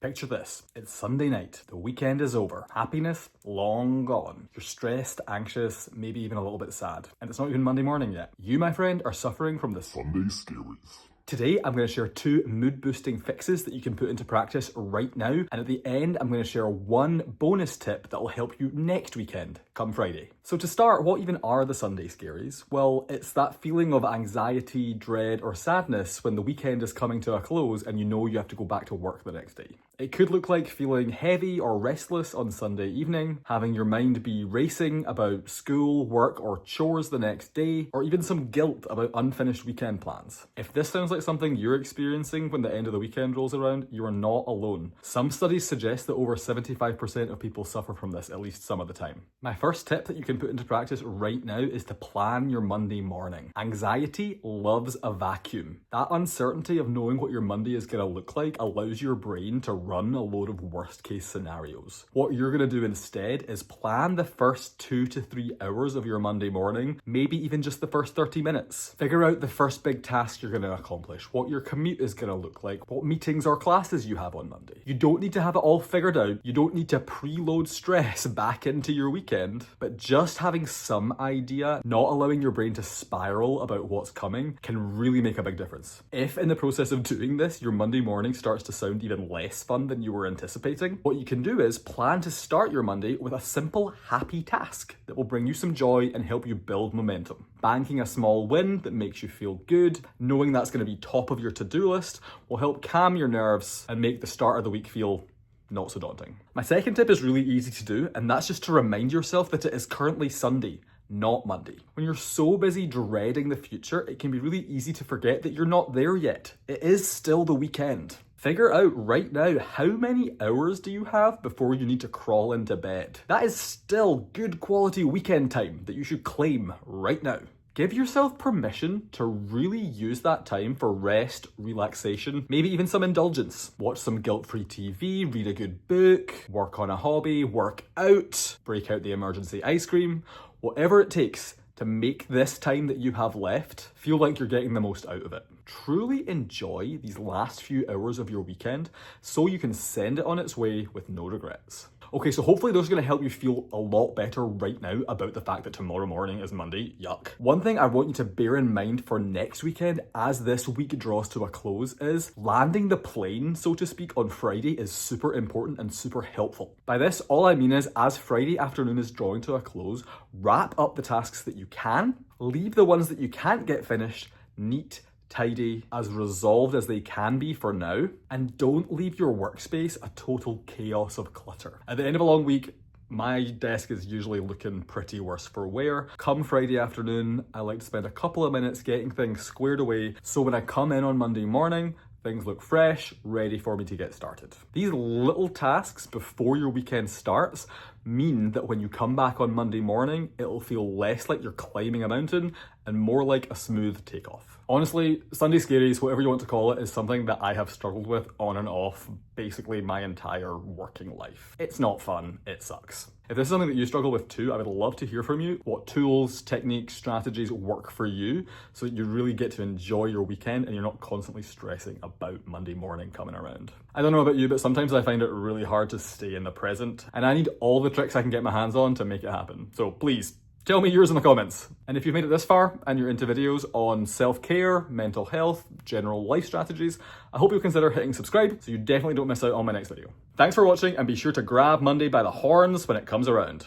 Picture this, it's Sunday night, the weekend is over, happiness long gone. You're stressed, anxious, maybe even a little bit sad. And it's not even Monday morning yet. You, my friend, are suffering from the Sunday Scaries. Today, I'm going to share 2 mood-boosting fixes that you can put into practice right now. And at the end, I'm going to share 1 bonus tip that will help you next weekend, come Friday. So to start, what even are the Sunday Scaries? Well, it's that feeling of anxiety, dread, or sadness when the weekend is coming to a close and you know you have to go back to work the next day. It could look like feeling heavy or restless on Sunday evening, having your mind be racing about school, work, or chores the next day, or even some guilt about unfinished weekend plans. If this sounds like something you're experiencing when the end of the weekend rolls around, you are not alone. Some studies suggest that over 75% of people suffer from this at least some of the time. My first tip that you can put into practice right now is to plan your Monday morning. Anxiety loves a vacuum. That uncertainty of knowing what your Monday is going to look like allows your brain to run a load of worst case scenarios. What you're going to do instead is plan the first 2 to 3 hours of your Monday morning, maybe even just the first 30 minutes. Figure out the first big task you're going to accomplish, what your commute is going to look like, what meetings or classes you have on Monday. You don't need to have it all figured out. You don't need to preload stress back into your weekend, but just having some idea, not allowing your brain to spiral about what's coming, can really make a big difference. If in the process of doing this, your Monday morning starts to sound even less fun than you were anticipating, what you can do is plan to start your Monday with a simple, happy task that will bring you some joy and help you build momentum. Banking a small win that makes you feel good, knowing that's going to be top of your to-do list, will help calm your nerves and make the start of the week feel not so daunting. My second tip is really easy to do, and that's just to remind yourself that it is currently Sunday, not Monday. When you're so busy dreading the future, it can be really easy to forget that you're not there yet. It is still the weekend. Figure out right now, how many hours do you have before you need to crawl into bed? That is still good quality weekend time that you should claim right now. Give yourself permission to really use that time for rest, relaxation, maybe even some indulgence. Watch some guilt-free TV, read a good book, work on a hobby, work out, break out the emergency ice cream, whatever it takes to make this time that you have left feel like you're getting the most out of it. Truly enjoy these last few hours of your weekend so you can send it on its way with no regrets. Okay, so hopefully those are going to help you feel a lot better right now about the fact that tomorrow morning is Monday. Yuck. One thing I want you to bear in mind for next weekend as this week draws to a close is landing the plane, so to speak, on Friday is super important and super helpful. By this, all I mean is as Friday afternoon is drawing to a close, wrap up the tasks that you can, leave the ones that you can't get finished neat, tidy, as resolved as they can be for now, and don't leave your workspace a total chaos of clutter. At the end of a long week, my desk is usually looking pretty worse for wear. Come Friday afternoon, I like to spend a couple of minutes getting things squared away, so when I come in on Monday morning, things look fresh, ready for me to get started. These little tasks before your weekend starts mean that when you come back on Monday morning, it'll feel less like you're climbing a mountain and more like a smooth takeoff. Honestly, Sunday Scaries, whatever you want to call it, is something that I have struggled with on and off basically my entire working life. It's not fun, it sucks. If this is something that you struggle with too, I would love to hear from you. What tools, techniques, strategies work for you so that you really get to enjoy your weekend and you're not constantly stressing about Monday morning coming around. I don't know about you, but sometimes I find it really hard to stay in the present, and I need all the tricks I can get my hands on to make it happen. So please, tell me yours in the comments. And if you've made it this far and you're into videos on self-care, mental health, general life strategies, I hope you'll consider hitting subscribe so you definitely don't miss out on my next video. Thanks for watching, and be sure to grab Monday by the horns when it comes around.